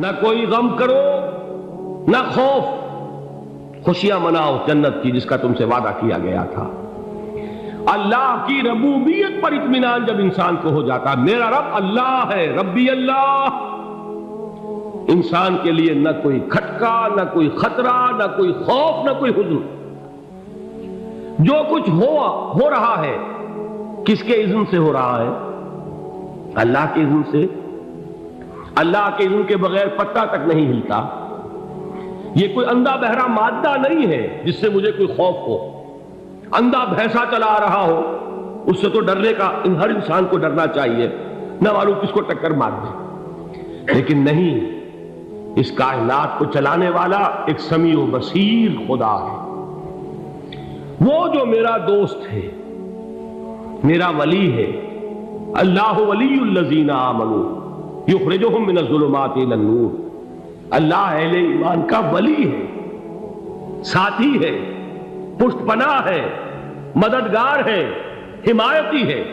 نہ کوئی غم کرو نہ خوف، خوشیاں مناؤ جنت کی جس کا تم سے وعدہ کیا گیا تھا۔ اللہ کی ربوبیت پر اطمینان جب انسان کو ہو جاتا، میرا رب اللہ ہے، ربی اللہ، انسان کے لیے نہ کوئی کھٹکا، نہ کوئی خطرہ، نہ کوئی خوف، نہ کوئی حزن۔ جو کچھ ہو رہا ہے کس کے اذن سے ہو رہا ہے؟ اللہ کے اذن سے۔ اللہ کے اذن کے بغیر پتہ تک نہیں ہلتا۔ یہ کوئی اندھا بہرا مادہ نہیں ہے جس سے مجھے کوئی خوف ہو۔ اندھا بھینسا چلا رہا ہو اس سے تو ڈرنے کا ہر انسان کو ڈرنا چاہیے، نہ معلوم کس کو ٹکر مار دے، لیکن نہیں، اس کائنات کو چلانے والا ایک سمیع و بصیر خدا ہے۔ وہ جو میرا دوست ہے، میرا ولی ہے، اللہ ولی الذین آمنوا یخرجہم من الظلمات الی النور، اللہ اہل ایمان کا ولی ہے، ساتھی ہے، پشت پناہ ہے، مددگار ہے، حمایتی ہے۔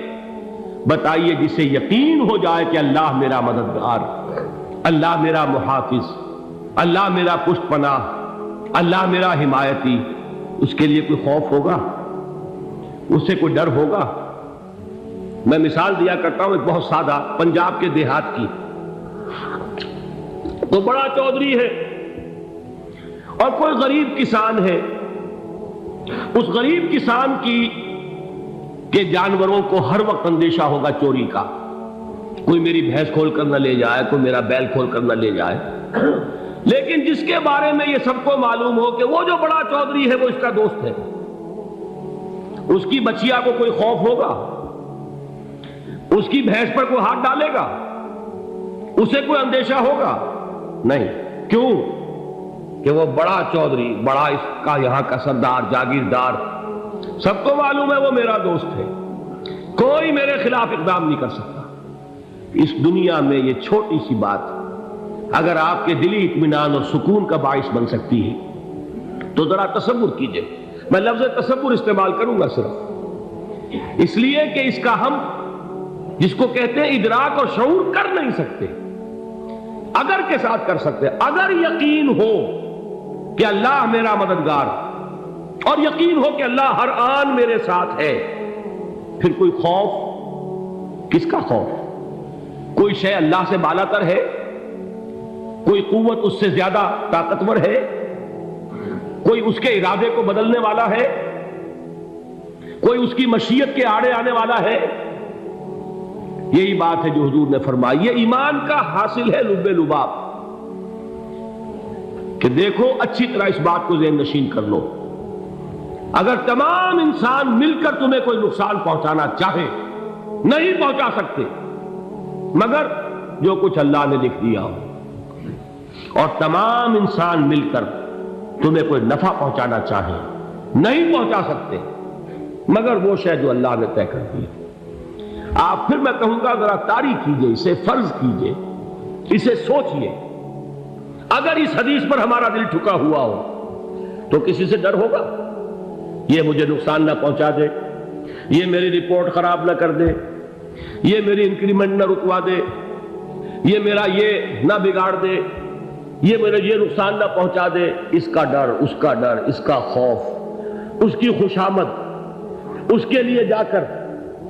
بتائیے جسے یقین ہو جائے کہ اللہ میرا مددگار، اللہ میرا محافظ، اللہ میرا پشت پناہ، اللہ میرا حمایتی، اس کے لیے کوئی خوف ہوگا؟ اس سے کوئی ڈر ہوگا؟ میں مثال دیا کرتا ہوں ایک بہت سادہ، پنجاب کے دیہات کی۔ تو بڑا چودھری ہے اور کوئی غریب کسان ہے۔ اس غریب کسان کے جانوروں کو ہر وقت اندیشہ ہوگا چوری کا، کوئی میری بھینس کھول کر نہ لے جائے، کوئی میرا بیل کھول کر نہ لے جائے۔ لیکن جس کے بارے میں یہ سب کو معلوم ہو کہ وہ جو بڑا چودھری ہے وہ اس کا دوست ہے، اس کی بچیا کو کوئی خوف ہوگا؟ اس کی بھینس پر کوئی ہاتھ ڈالے گا؟ اسے کوئی اندیشہ ہوگا؟ نہیں۔ کیوں؟ کہ وہ بڑا چودھری، بڑا اس کا یہاں کا سردار، جاگیردار، سب کو معلوم ہے وہ میرا دوست ہے، کوئی میرے خلاف اقدام نہیں کر سکتا۔ اس دنیا میں یہ چھوٹی سی بات اگر آپ کے دلی اطمینان اور سکون کا باعث بن سکتی ہے تو ذرا تصور کیجئے۔ میں لفظ تصور استعمال کروں گا صرف اس لیے کہ اس کا ہم جس کو کہتے ہیں ادراک اور شعور کر نہیں سکتے، اگر کے ساتھ کر سکتے۔ اگر یقین ہو کہ اللہ میرا مددگار اور یقین ہو کہ اللہ ہر آن میرے ساتھ ہے، پھر کوئی خوف؟ کس کا خوف؟ کوئی شے اللہ سے بالا تر ہے؟ کوئی قوت اس سے زیادہ طاقتور ہے؟ کوئی اس کے ارادے کو بدلنے والا ہے؟ کوئی اس کی مشیت کے آڑے آنے والا ہے؟ یہی بات ہے جو حضور نے فرمائی، یہ ایمان کا حاصل ہے لب لباب، کہ دیکھو اچھی طرح اس بات کو ذہن نشین کر لو، اگر تمام انسان مل کر تمہیں کوئی نقصان پہنچانا چاہے نہیں پہنچا سکتے، مگر جو کچھ اللہ نے لکھ دیا ہو، اور تمام انسان مل کر تمہیں کوئی نفع پہنچانا چاہے نہیں پہنچا سکتے، مگر وہ شے جو اللہ نے طے کر دی۔ آپ پھر میں کہوں گا ذرا طاری کیجئے، اسے فرض کیجئے، اسے سوچئے، اگر اس حدیث پر ہمارا دل ٹھکا ہوا ہو تو کسی سے ڈر ہوگا؟ یہ مجھے نقصان نہ پہنچا دے، یہ میری رپورٹ خراب نہ کر دے، یہ میری انکریمنٹ نہ رکوا دے، یہ میرا یہ نہ بگاڑ دے، یہ میرا یہ نقصان نہ پہنچا دے۔ اس کا ڈر، اس کا ڈر، اس کا خوف، اس کی خوشامد، اس کے لیے جا کر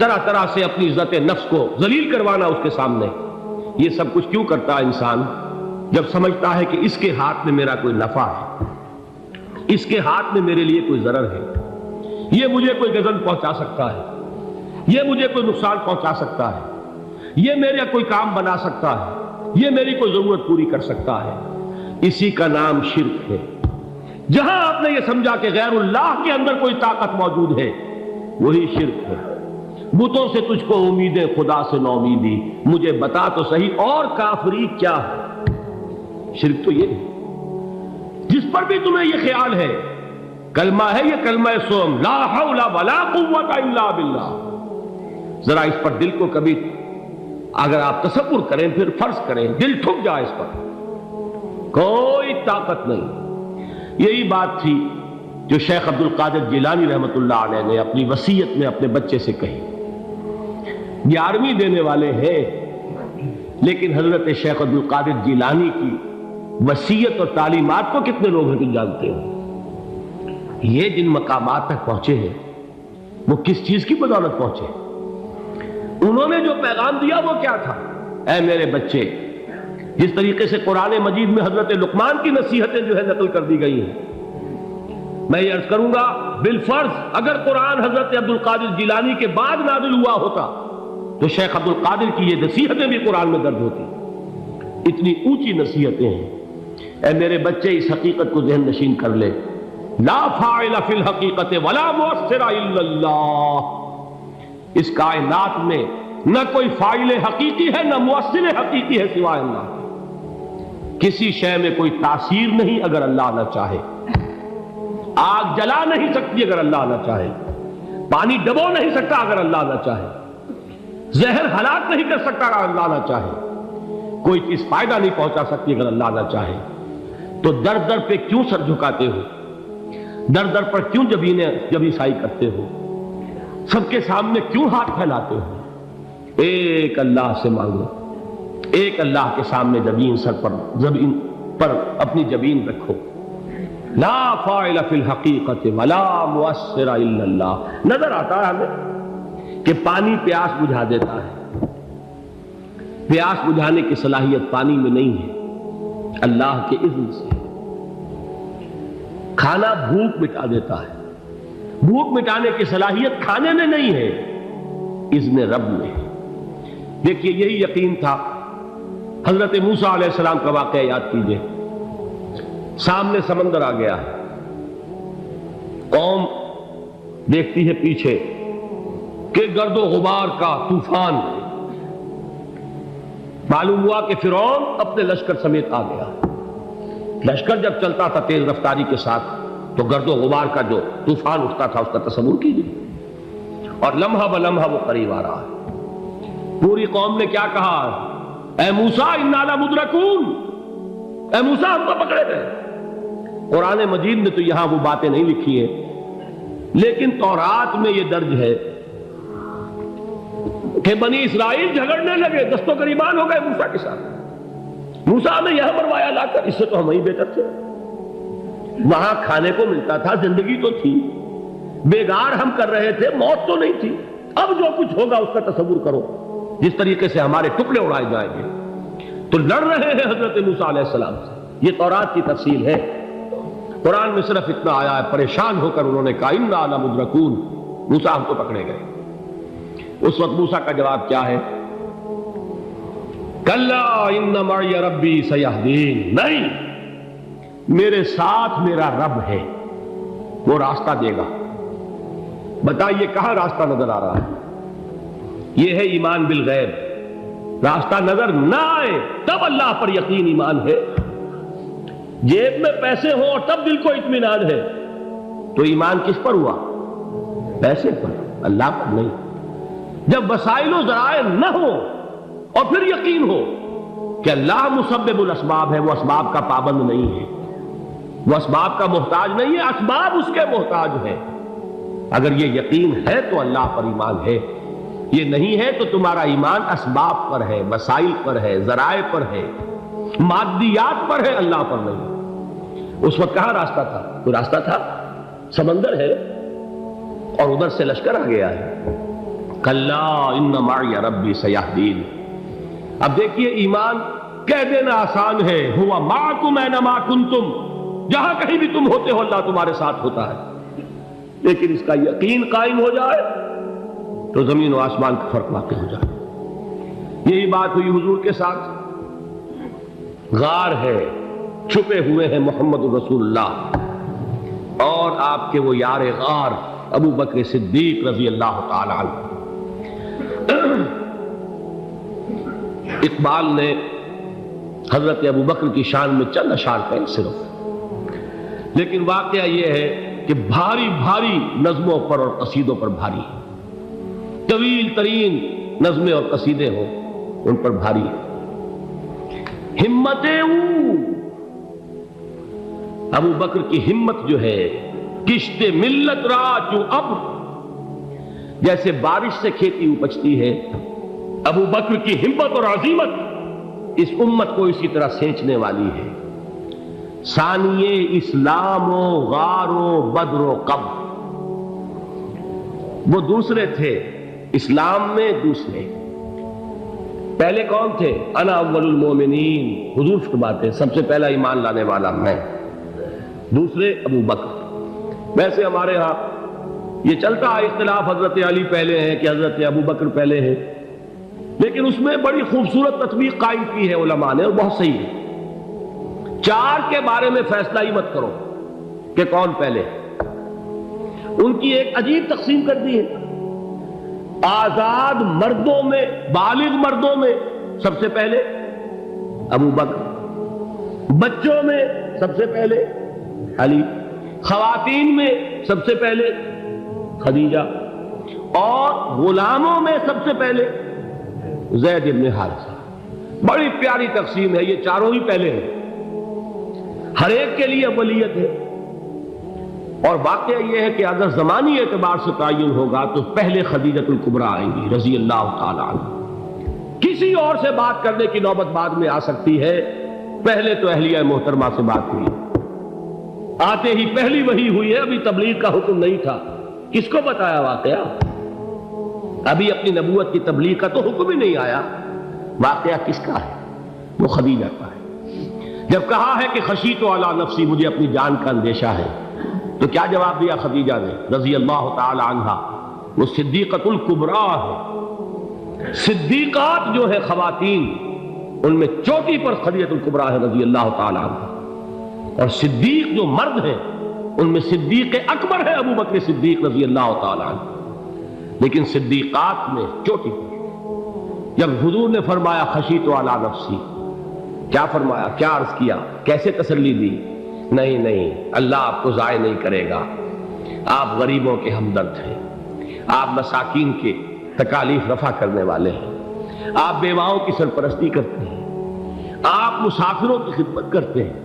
طرح طرح سے اپنی عزت نفس کو ذلیل کروانا اس کے سامنے، یہ سب کچھ کیوں کرتا ہے انسان؟ جب سمجھتا ہے کہ اس کے ہاتھ میں میرا کوئی نفع ہے، اس کے ہاتھ میں میرے لیے کوئی ضرر ہے، یہ مجھے کوئی غضب پہنچا سکتا ہے، یہ مجھے کوئی نقصان پہنچا سکتا ہے، یہ میرا کوئی کام بنا سکتا ہے، یہ میری کوئی ضرورت پوری کر سکتا ہے، اسی کا نام شرک ہے۔ جہاں آپ نے یہ سمجھا کہ غیر اللہ کے اندر کوئی طاقت موجود ہے، وہی شرک ہے۔ بتوں سے تجھ کو امیدیں، خدا سے نو امیدی، مجھے بتا تو صحیح اور کافری کیا ہے؟ شرک تو یہ ہے۔ جس پر بھی تمہیں یہ خیال ہے، کلمہ ہے یہ کلمہ سوم، لا حول ولا قوت الا باللہ، ذرا اس پر دل کو کبھی اگر آپ تصور کریں، پھر فرض کریں، دل ٹھک جائے اس پر، کوئی طاقت نہیں۔ یہی بات تھی جو شیخ عبد القادر جیلانی رحمۃ اللہ علیہ نے اپنی وصیت میں اپنے بچے سے کہی۔ 11ویں دینے والے ہیں، لیکن حضرت شیخ عبد القادر جیلانی کی وصیت اور تعلیمات کو کتنے لوگ ہیں تم جانتے ہو؟ یہ جن مقامات تک پہنچے ہیں وہ کس چیز کی بدولت پہنچے؟ انہوں نے جو پیغام دیا وہ کیا تھا؟ اے میرے بچے، جس طریقے سے قرآن مجید میں حضرت لقمان کی نصیحتیں جو ہے نقل کر دی گئی ہیں، میں یہ عرض کروں گا بالفرض اگر قرآن حضرت عبد القادر جیلانی کے بعد نازل ہوا ہوتا تو شیخ عبد القادر کی یہ نصیحتیں بھی قرآن میں درج ہوتی۔ اتنی اونچی نصیحتیں ہیں۔ اے میرے بچے، اس حقیقت کو ذہن نشین کر لے، لا فاعل فی الحقیقت ولا مؤثر الا اللہ۔ اس کائنات میں نہ کوئی فاعل حقیقی ہے نہ مؤثر حقیقی ہے سوائے اللہ۔ کسی شے میں کوئی تاثیر نہیں اگر اللہ نہ چاہے۔ آگ جلا نہیں سکتی اگر اللہ نہ چاہے، پانی ڈبو نہیں سکتا اگر اللہ نہ چاہے، زہر ہلاک نہیں کر سکتا اگر اللہ نہ چاہے، کوئی چیز فائدہ نہیں پہنچا سکتی اگر اللہ نہ چاہے۔ تو در در پہ کیوں سر جھکاتے ہو؟ در در پر کیوں جبیں سائی کرتے ہو؟ سب کے سامنے کیوں ہاتھ پھیلاتے ہو؟ ایک اللہ سے مانگو، ایک اللہ کے سامنے زمین پر اپنی جبین رکھو۔ لا فاعل فی الحقیقت ولا مؤثر الا اللہ۔ نظر آتا ہے ہمیں کہ پانی پیاس بجھا دیتا ہے، پیاس بجھانے کی صلاحیت پانی میں نہیں ہے، اللہ کے اذن سے۔ کھانا بھوک مٹا دیتا ہے، بھوک مٹانے کی صلاحیت کھانے میں نہیں ہے، اذن رب میں ہے۔ دیکھیے یہی یقین تھا حضرت موسیٰ علیہ السلام کا واقعہ یاد کیجئے۔ سامنے سمندر آ گیا ہے، قوم دیکھتی ہے پیچھے کہ گرد و غبار کا طوفان ہے۔ معلوم ہوا کہ فرعون اپنے لشکر سمیت آ گیا۔ لشکر جب چلتا تھا تیز رفتاری کے ساتھ تو گرد و غبار کا جو طوفان اٹھتا تھا اس کا تصور کیجیے، اور لمحہ بلمحہ وہ قریب آ رہا ہے۔ پوری قوم نے کیا کہا؟ اے موسیٰ انا لمدرکون، اے موسیٰ ہم کو پکڑے گئے۔ قرآن مجید نے تو یہاں وہ باتیں نہیں لکھی ہیں، لیکن تورات میں یہ درج ہے کہ بنی اسرائیل جھگڑنے لگے، دست و گریبان ہو گئے موسیٰ کے ساتھ۔ موسیٰ نے یہاں مروایا لا کر، اس سے تو ہم ہی بہتر تھے، وہاں کھانے کو ملتا تھا، زندگی تو تھی، بیگار ہم کر رہے تھے، موت تو نہیں تھی۔ اب جو کچھ ہوگا اس کا تصور کرو، جس طریقے سے ہمارے ٹکڑے اڑائے جائیں گے۔ تو لڑ رہے ہیں حضرت موسیٰ علیہ السلام سے۔ یہ تورات کی تفصیل ہے، قرآن میں صرف اتنا آیا ہے، پریشان ہو کر انہوں نے کہا انا لمدرکون، موسیٰ ہم کو پکڑے گئے۔ اس وقت موسیٰ کا جواب کیا ہے؟ کلا ان معی ربی سیہدین، نہیں، میرے ساتھ میرا رب ہے، وہ راستہ دے گا۔ بتائیے کہاں راستہ نظر آ رہا ہے؟ یہ ہے ایمان بالغیب۔ راستہ نظر نہ آئے تب اللہ پر یقین ایمان ہے۔ جیب میں پیسے ہوں اور تب دل کو اطمینان ہے تو ایمان کس پر ہوا؟ پیسے پر، اللہ پر نہیں۔ جب وسائل و ذرائع نہ ہو اور پھر یقین ہو کہ اللہ مسبب الاسباب ہے، وہ اسباب کا پابند نہیں ہے، وہ اسباب کا محتاج نہیں ہے، اسباب اس کے محتاج ہے۔ اگر یہ یقین ہے تو اللہ پر ایمان ہے، یہ نہیں ہے تو تمہارا ایمان اسباب پر ہے، وسائل پر ہے، ذرائع پر ہے، مادیات پر ہے، اللہ پر نہیں۔ اس وقت کہاں راستہ تھا؟ کوئی راستہ تھا؟ سمندر ہے اور ادھر سے لشکر آ گیا ہے۔ کلا ان معی ربی سیہدین۔ اب دیکھیے ایمان کہہ دینا آسان ہے، ہوا معکم اینما کنتم، جہاں کہیں بھی تم ہوتے ہو اللہ تمہارے ساتھ ہوتا ہے، لیکن اس کا یقین قائم ہو جائے تو زمین و آسمان کا فرق واقع ہو جائے۔ یہی بات ہوئی حضور کے ساتھ۔ غار ہے، چھپے ہوئے ہیں محمد رسول اللہ اور آپ کے وہ یار غار ابو بکر صدیق رضی اللہ تعالی عنہ۔ اقبال نے حضرت ابو بکر کی شان میں چند اشعار کہیں صرف، لیکن واقعہ یہ ہے کہ بھاری بھاری نظموں پر اور قصیدوں پر بھاری ہے، طویل ترین نظمیں اور قصیدے ہوں ان پر بھاری ہے۔ ہمتیں ابو بکر کی ہمت جو ہے، کشت ملت را چوں ابر، جیسے بارش سے کھیتی اپجتی ہے، ابو بکر کی ہمت اور عزیمت اس امت کو اسی طرح سینچنے والی ہے۔ ثانیے اسلام و غار و بدر و قبر، وہ دوسرے تھے اسلام میں، دوسرے پہلے کون تھے؟ انا اول المومنین، حضور فرماتے سب سے پہلا ایمان لانے والا میں، دوسرے ابو بکر۔ ویسے ہمارے ہاں یہ چلتا ہے اختلاف، حضرت علی پہلے ہیں کہ حضرت ابو بکر پہلے ہیں، لیکن اس میں بڑی خوبصورت تطبیق قائم کی ہے علماء نے، اور بہت صحیح ہے۔ چار کے بارے میں فیصلہ ہی مت کرو کہ کون پہلے، ان کی ایک عجیب تقسیم کر دی ہے۔ آزاد مردوں میں، بالغ مردوں میں سب سے پہلے ابو بکر، بچوں میں سب سے پہلے علی، خواتین میں سب سے پہلے خدیجہ، اور غلاموں میں سب سے پہلے زید بن حارثہ۔ بڑی پیاری تقسیم ہے، یہ چاروں ہی پہلے ہیں، ہر ایک کے لیے اولیت ہے۔ اور واقعہ یہ ہے کہ اگر زمانی اعتبار سے تعین ہوگا تو پہلے خدیجۃ الکبریٰ آئیں گی رضی اللہ تعالی عنہ، کسی اور سے بات کرنے کی نوبت بعد میں آ سکتی ہے، پہلے تو اہلیہ محترمہ سے بات ہوئی، آتے ہی پہلی وحی ہوئی ہے، ابھی تبلیغ کا حکم نہیں تھا، کس کو بتایا واقعہ؟ ابھی اپنی نبوت کی تبلیغ کا تو حکم ہی نہیں آیا، واقعہ کس کا ہے؟ وہ خدیجہ کا ہے۔ جب کہا ہے کہ خشیت علی نفسی، مجھے اپنی جان کا اندیشہ ہے، تو کیا جواب دیا خدیجہ نے رضی اللہ تعالی عنہا؟ وہ صدیقۃ الکبریٰ ہے، صدیقات جو ہے خواتین ان میں چوٹی پر خدیجۃ الکبریٰ ہے رضی اللہ تعالی عنہا، اور صدیق جو مرد ہیں ان میں صدیق اکبر ہے ابو بکر صدیق رضی اللہ تعالی عنہ، لیکن صدیقات میں چوٹی پر۔ جب حضور نے فرمایا خشیت علی نفسی، کیا فرمایا، کیا عرض کیا، کیسے تسلی دی؟ نہیں نہیں، اللہ آپ کو ضائع نہیں کرے گا، آپ غریبوں کے ہمدرد ہیں، آپ مساکین کے تکالیف رفع کرنے والے ہیں، آپ بیواؤں کی سرپرستی کرتے ہیں، آپ مسافروں کی خدمت کرتے ہیں،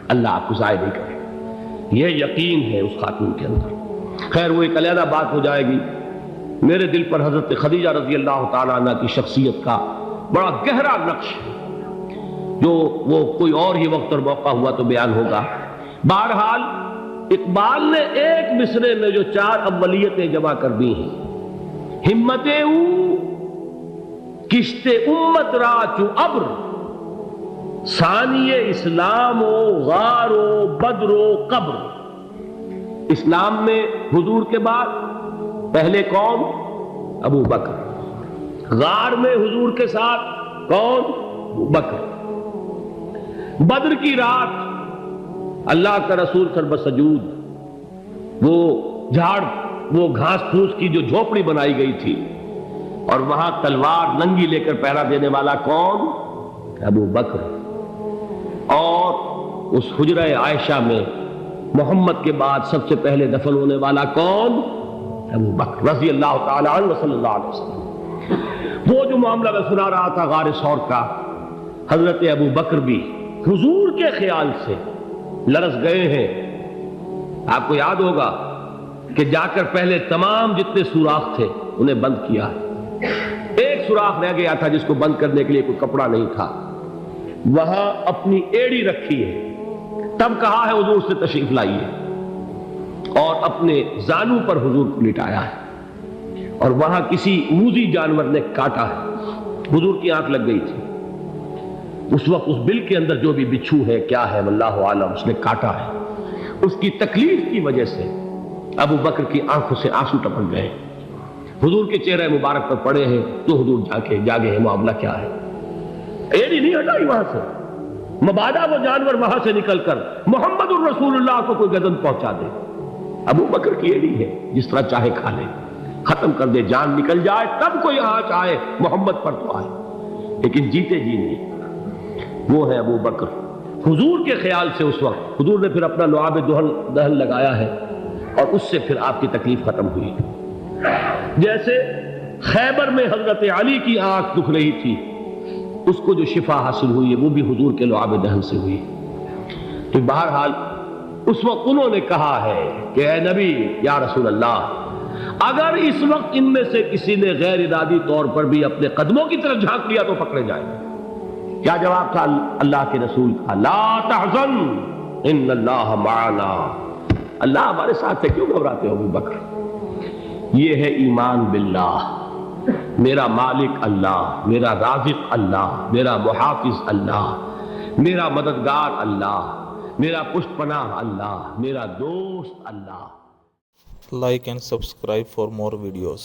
اللہ آپ کو ضائع نہیں کرے گا۔ یہ یقین ہے اس خاتون کے اندر۔ خیر وہ ایک علیحدہ بات ہو جائے گی۔ میرے دل پر حضرت خدیجہ رضی اللہ تعالیٰ عنہ کی شخصیت کا بڑا گہرا نقش ہے، جو وہ کوئی اور ہی وقت اور موقع ہوا تو بیان ہوگا۔ بہرحال اقبال نے ایک مصرے میں جو چار اولیتیں جمع کر دی ہیں، ہمتیں او کشت امت را چو ابر، ثانی اسلام و غار و بدر و قبر۔ اسلام میں حضور کے بعد پہلے کون؟ ابو بکر۔ غار میں حضور کے ساتھ کون؟ ابو بکر۔ بدر کی رات اللہ کا رسول سربسجود وہ جھاڑ، وہ گھاس پھوس کی جو جھوپڑی بنائی گئی تھی، اور وہاں تلوار ننگی لے کر پہرا دینے والا کون؟ ابو بکر۔ اور اس حجرہ عائشہ میں محمد کے بعد سب سے پہلے دفن ہونے والا کون؟ ابو بکر رضی اللہ تعالی عنہ وصلی اللہ علیہ وسلم۔ وہ جو معاملہ میں سنا رہا تھا غار ثور کا، حضرت ابو بکر بھی حضور کے خیال سے لرز گئے ہیں۔ آپ کو یاد ہوگا کہ جا کر پہلے تمام جتنے سوراخ تھے انہیں بند کیا ہے، ایک سوراخ رہ گیا تھا جس کو بند کرنے کے لیے کوئی کپڑا نہیں تھا، وہاں اپنی ایڑی رکھی ہے، تب کہا ہے حضور سے تشریف لائیے، اور اپنے زانو پر حضور کو لٹایا ہے، اور وہاں کسی موذی جانور نے کاٹا ہے، حضور کی آنکھ لگ گئی تھی، اس وقت اس بل کے اندر جو بھی بچھو ہے کیا ہے واللہ عالم، اس نے کاٹا ہے، اس کی تکلیف کی وجہ سے ابو بکر کی آنکھوں سے آنسو ٹپک گئے، حضور کے چہرے مبارک پر پڑے ہیں، تو حضور جاگے ہیں، معاملہ کیا ہے؟ ایڑی نہیں ہٹائی وہاں سے، مبادا وہ جانور وہاں سے نکل کر محمد الرسول اللہ کو کوئی گزن پہنچا دے، ابو بکر کی ایڑی ہے، جس طرح چاہے کھا لے، ختم کر دے، جان نکل جائے تب کوئی آنچ آئے، محمد پر تو آئے، لیکن جیتے جی نہیں۔ وہ ہے ابو بکر۔ حضور کے خیال سے اس وقت حضور نے پھر اپنا لعاب دہن لگایا ہے، اور اس سے پھر آپ کی تکلیف ختم ہوئی۔ جیسے خیبر میں حضرت علی کی آنکھ دکھ رہی تھی، اس کو جو شفا حاصل ہوئی ہے وہ بھی حضور کے لعاب دہن سے ہوئی۔ تو بہرحال اس وقت انہوں نے کہا ہے کہ اے نبی یا رسول اللہ، اگر اس وقت ان میں سے کسی نے غیر ارادی طور پر بھی اپنے قدموں کی طرف جھانک لیا تو پکڑے جائیں گے، کیا جواب تھا اللہ کے رسول کا؟ لا تحزن ان اللہ معنا، اللہ ہمارے ساتھ ہے، کیوں گھبراتے ہو ابو بکر؟ یہ ہے ایمان باللہ، میرا مالک اللہ، میرا رازق اللہ، میرا محافظ اللہ، میرا مددگار اللہ، میرا پشت پناہ اللہ، میرا دوست اللہ. Like and subscribe for more videos.